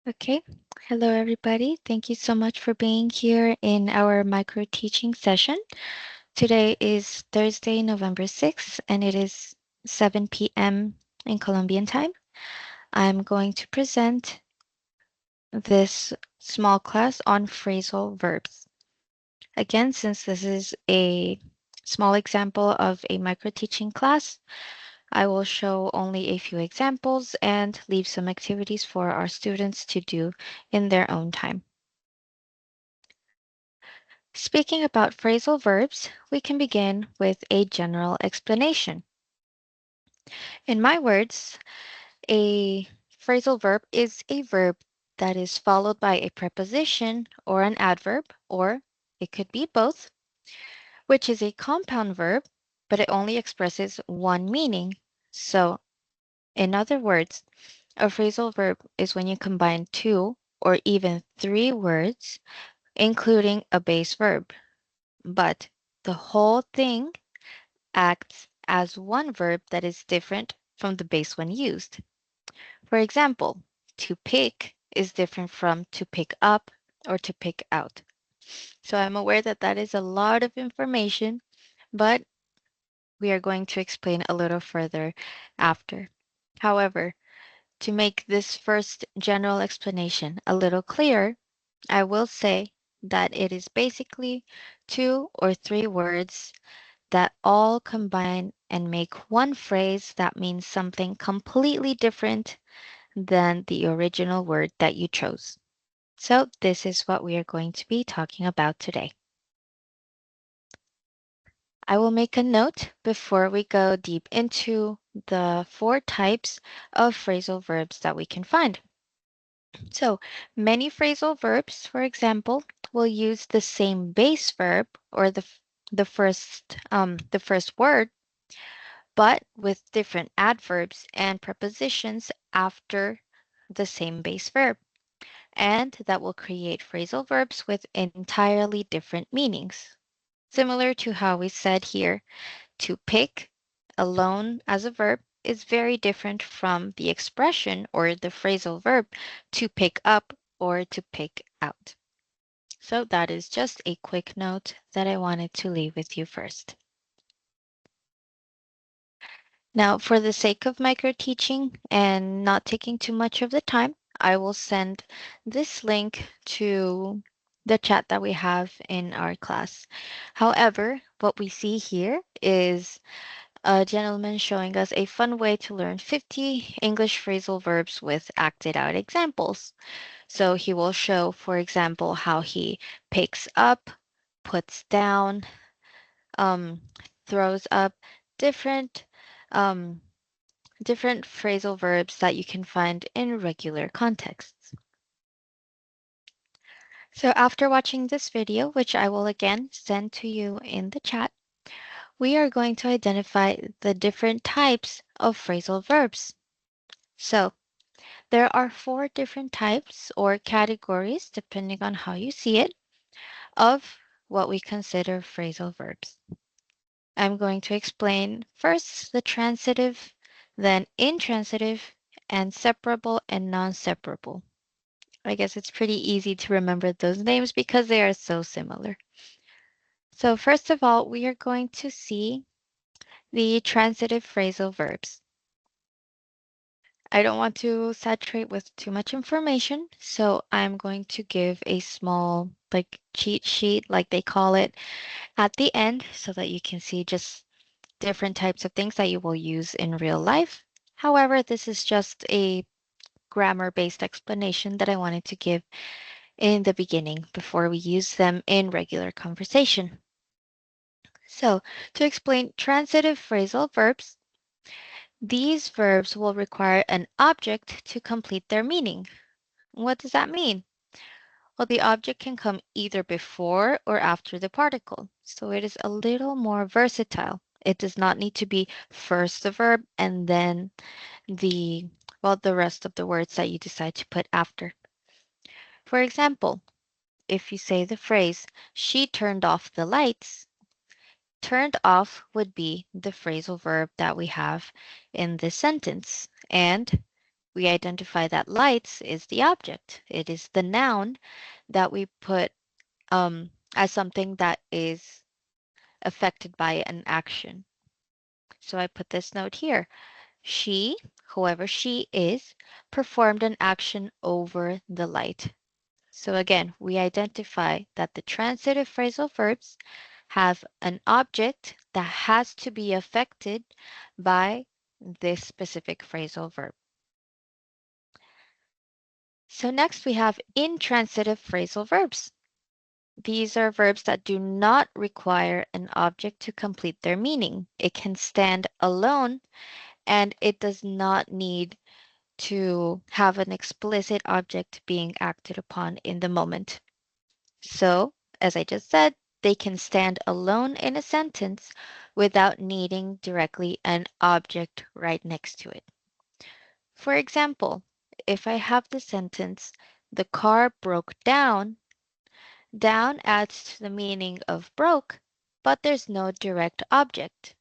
Okay. Hello, everybody. Thank you so much for being here in our micro teaching session. Today is Thursday, November 6th, and it is 7 p.m. in Colombian time. I'm going to present this small class on phrasal verbs. Again, since this is a small example of a micro teaching class, I will show only a few examples and leave some activities for our students to do in their own time. Speaking about phrasal verbs, we can begin with a general explanation. In my words, a phrasal verb is a verb that is followed by a preposition or an adverb, or it could be both, which is a compound verb, but it only expresses one meaning. So, in other words, a phrasal verb is when you combine two or even three words, including a base verb, but the whole thing acts as one verb that is different from the base one used. For example, to pick is different from to pick up or to pick out. So I'm aware that that is a lot of information, but we are going to explain a little further after. However, to make this first general explanation a little clearer, I will say that it is basically two or three words that all combine and make one phrase that means something completely different than the original word that you chose. So, this is what we are going to be talking about today. I will make a note before we go deep into the four types of phrasal verbs that we can find. So, many phrasal verbs, for example, will use the same base verb or the first word, but with different adverbs and prepositions after the same base verb. And that will create phrasal verbs with entirely different meanings. Similar to how we said here, to pick alone as a verb is very different from the expression or the phrasal verb to pick up or to pick out. So that is just a quick note that I wanted to leave with you first. Now, for the sake of micro teaching and not taking too much of the time, I will send this link to the chat that we have in our class. However, what we see here is a gentleman showing us a fun way to learn 50 English phrasal verbs with acted out examples. So he will show, for example, how he picks up, puts down, um, throws up, different um, different phrasal verbs that you can find in regular contexts. So after watching this video, which I will again send to you in the chat, we are going to identify the different types of phrasal verbs. So there are four different types or categories, depending on how you see it, of what we consider phrasal verbs. I'm going to explain first the transitive, then intransitive, and separable and non-separable. I guess it's pretty easy to remember those names because they are so similar. So first of all, we are going to see the transitive phrasal verbs. I don't want to saturate with too much information, so I'm going to give a small like cheat sheet, like they call it, at the end so that you can see just different types of things that you will use in real life. However, this is just a grammar-based explanation that I wanted to give in the beginning before we use them in regular conversation. So, to explain transitive phrasal verbs, these verbs will require an object to complete their meaning. What does that mean? Well, the object can come either before or after the particle, so it is a little more versatile. It does not need to be first the verb and then the rest of the words that you decide to put after. For example, if you say the phrase, she turned off the lights, turned off would be the phrasal verb that we have in this sentence. And we identify that lights is the object. It is the noun that we put as something that is affected by an action. So I put this note here. She, whoever she is, performed an action over the light. So again, we identify that the transitive phrasal verbs have an object that has to be affected by this specific phrasal verb. So next we have intransitive phrasal verbs. These are verbs that do not require an object to complete their meaning. It can stand alone and it does not need to have an explicit object being acted upon in the moment. So, as I just said, they can stand alone in a sentence without needing directly an object right next to it. For example, if I have the sentence, the car broke down, down adds to the meaning of broke, but there's no direct object.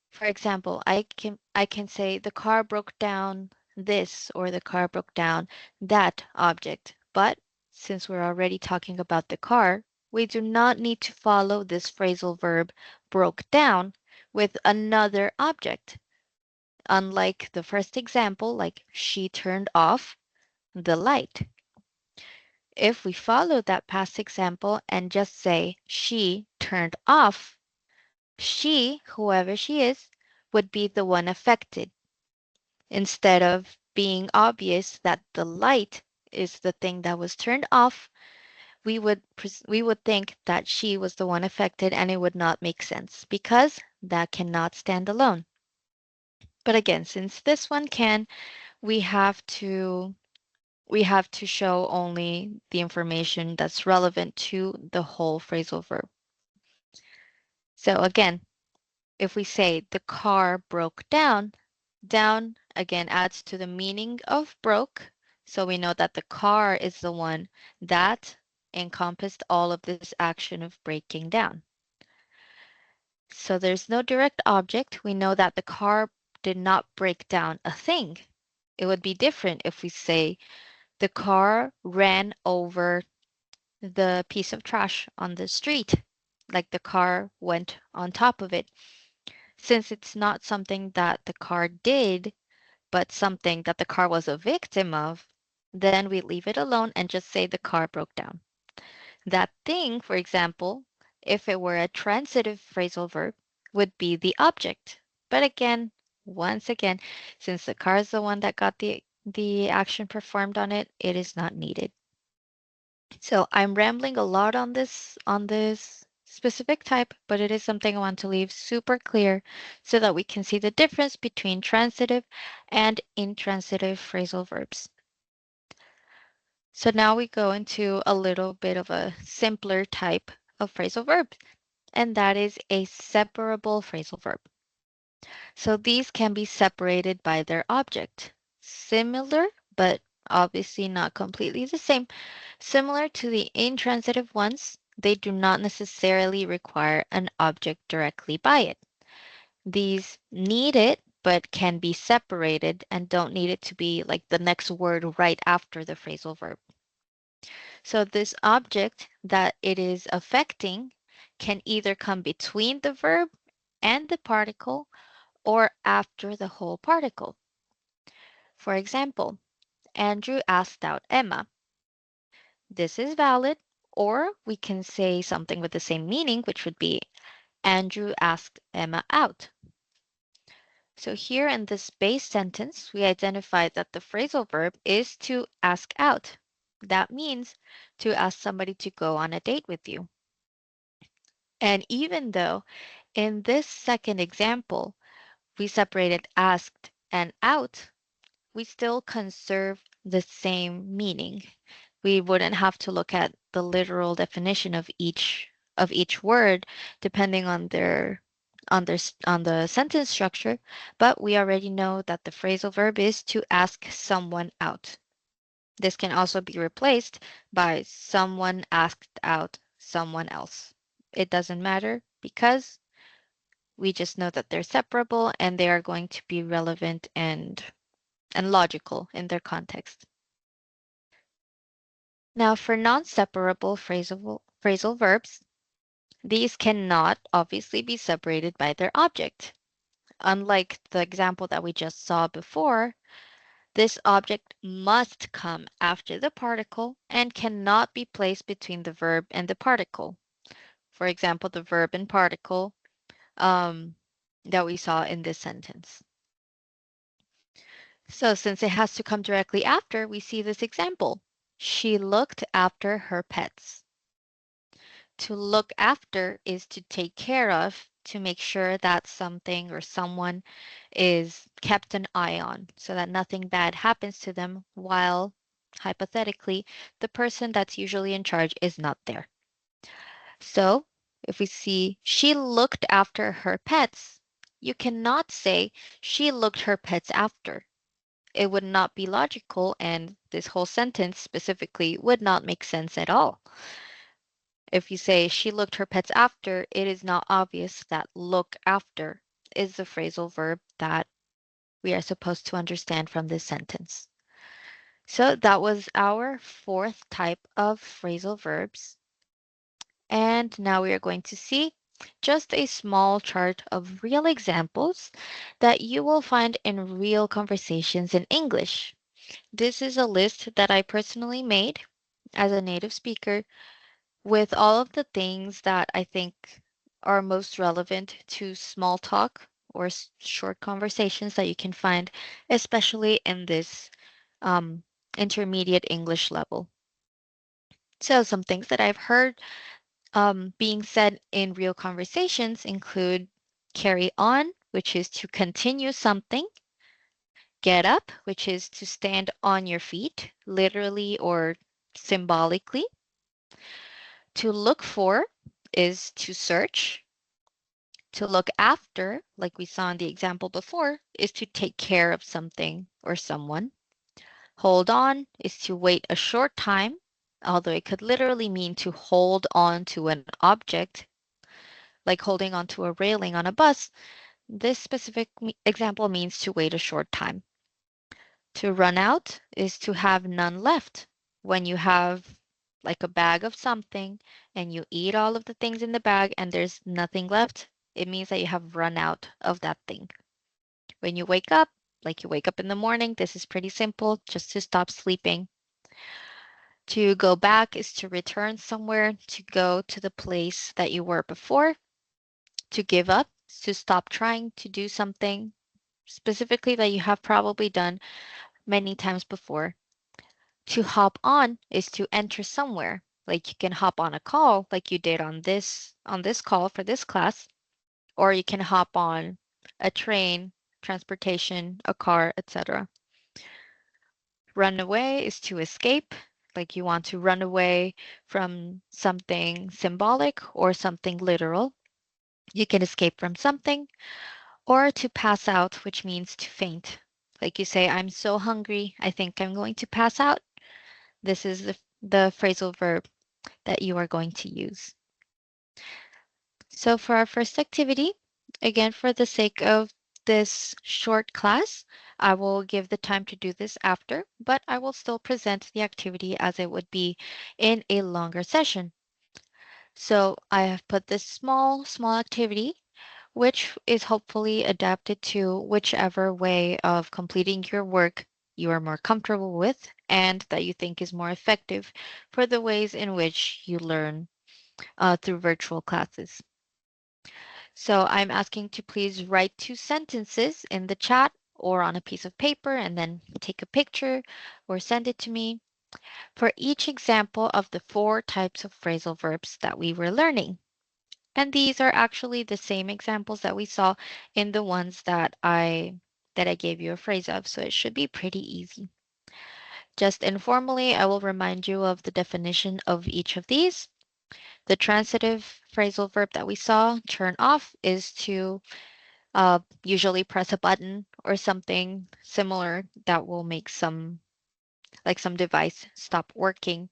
For example, I can say the car broke down this or the car broke down that object. But since we're already talking about the car, we do not need to follow this phrasal verb broke down with another object. Unlike the first example, like she turned off the light. If we follow that past example and just say she turned off, she, whoever she is, would be the one affected instead of being obvious that the light is the thing that was turned off. We would think that she was the one affected and it would not make sense because that cannot stand alone. But again, since this one can, we have to we have to show only the information that's relevant to the whole phrasal verb. So again, if we say the car broke down, down again adds to the meaning of broke. So we know that the car is the one that encompassed all of this action of breaking down. So there's no direct object. We know that the car did not break down a thing. It would be different if we say the car ran over the piece of trash on the street, like the car went on top of it. Since it's not something that the car did, but something that the car was a victim of, then we leave it alone and just say the car broke down. That thing, for example, if it were a transitive phrasal verb, would be the object. But again, once again, since the car is the one that got the action performed on it, it is not needed. So I'm rambling a lot on this specific type, but it is something I want to leave super clear so that we can see the difference between transitive and intransitive phrasal verbs. So now we go into a little bit of a simpler type of phrasal verb, and that is a separable phrasal verb. So these can be separated by their object. Similar, but obviously not completely the same. Similar to the intransitive ones, they do not necessarily require an object directly by it. These need it, but can be separated and don't need it to be like the next word right after the phrasal verb. So this object that it is affecting can either come between the verb and the particle or after the whole particle. For example, Andrew asked out Emma. This is valid, or we can say something with the same meaning, which would be Andrew asked Emma out. So here in this base sentence, we identify that the phrasal verb is to ask out. That means to ask somebody to go on a date with you. And even though in this second example, we separated asked and out, we still conserve the same meaning. We wouldn't have to look at the literal definition of each word depending on on the sentence structure, but we already know that the phrasal verb is to ask someone out. This can also be replaced by someone asked out someone else. It doesn't matter because we just know that they're separable and they are going to be relevant and and logical in their context. Now, for non-separable phrasal verbs, these cannot obviously be separated by their object. Unlike the example that we just saw before, this object must come after the particle and cannot be placed between the verb and the particle. For example, the verb and particle um, that we saw in this sentence. So since it has to come directly after, we see this example. She looked after her pets. To look after is to take care of, to make sure that something or someone is kept an eye on so that nothing bad happens to them while, hypothetically, the person that's usually in charge is not there. So if we see she looked after her pets, you cannot say she looked her pets after. It would not be logical, and this whole sentence specifically would not make sense at all. If you say she looked her pets after, it is not obvious that look after is the phrasal verb that we are supposed to understand from this sentence. So that was our fourth type of phrasal verbs. And now we are going to see just a small chart of real examples that you will find in real conversations in English. This is a list that I personally made as a native speaker with all of the things that I think are most relevant to small talk or short conversations that you can find, especially in this um, intermediate English level. So, some things that I've heard being said in real conversations include carry on, which is to continue something, get up, which is to stand on your feet, literally or symbolically. To look for is to search. To look after, like we saw in the example before, is to take care of something or someone. Hold on is to wait a short time, although it could literally mean to hold on to an object, like holding onto a railing on a bus. This specific example means to wait a short time. To run out is to have none left. When you have like a bag of something and you eat all of the things in the bag and there's nothing left, it means that you have run out of that thing. When you wake up, like you wake up in the morning, this is pretty simple, just to stop sleeping. To go back is to return somewhere, to go to the place that you were before. To give up is to stop trying to do something specifically that you have probably done many times before. To hop on is to enter somewhere. Like you can hop on a call like you did on this call for this class, or you can hop on a train, transportation, a car, etc. Run away is to escape, like you want to run away from something symbolic or something literal. You can escape from something, or to pass out, which means to faint. Like you say, I'm so hungry, I think I'm going to pass out. This is the phrasal verb that you are going to use. So for our first activity, again, for the sake of this short class, I will give the time to do this after, but I will still present the activity as it would be in a longer session. So I have put this small activity, which is hopefully adapted to whichever way of completing your work you are more comfortable with and that you think is more effective for the ways in which you learn through virtual classes. So I'm asking to please write 2 sentences in the chat or on a piece of paper and then take a picture or send it to me for each example of the 4 types of phrasal verbs that we were learning. And these are actually the same examples that we saw in the ones that I gave you a phrase of, so it should be pretty easy. Just informally, I will remind you of the definition of each of these. The transitive phrasal verb that we saw, turn off, is to usually press a button or something similar that will make some device stop working.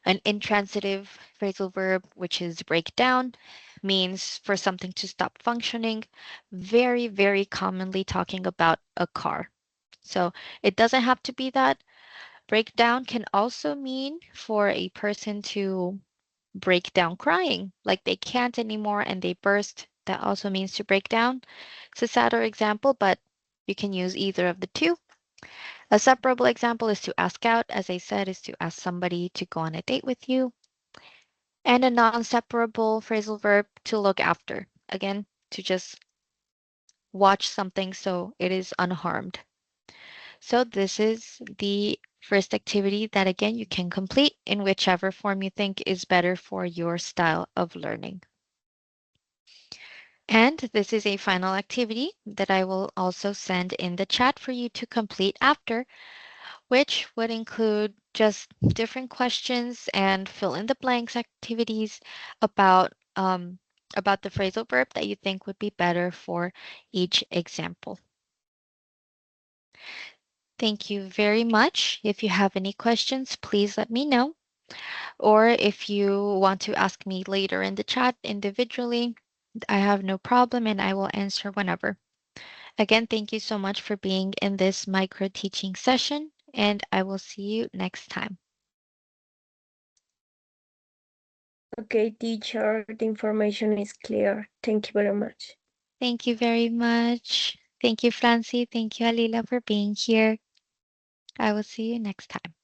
An intransitive phrasal verb, which is break down, means for something to stop functioning, very commonly talking about a car. So it doesn't have to be that. Breakdown can also mean for a person to break down crying, like they can't anymore and they burst. That also means to break down. It's a sadder example, but you can use either of the two. A separable example is to ask out, as I said, is to ask somebody to go on a date with you. And a non-separable phrasal verb, to look after. Again, to just watch something so it is unharmed. So this is the first activity that again you can complete in whichever form you think is better for your style of learning. And this is a final activity that I will also send in the chat for you to complete after, which would include just different questions and fill in the blanks activities about about the phrasal verb that you think would be better for each example. Thank you very much. If you have any questions, please let me know. Or if you want to ask me later in the chat individually, I have no problem and I will answer whenever. Again, thank you so much for being in this micro teaching session, and I will see you next time. Okay, teacher, the information is clear. Thank you very much. Thank you very much. Thank you, Francie. Thank you, Alila, for being here. I will see you next time.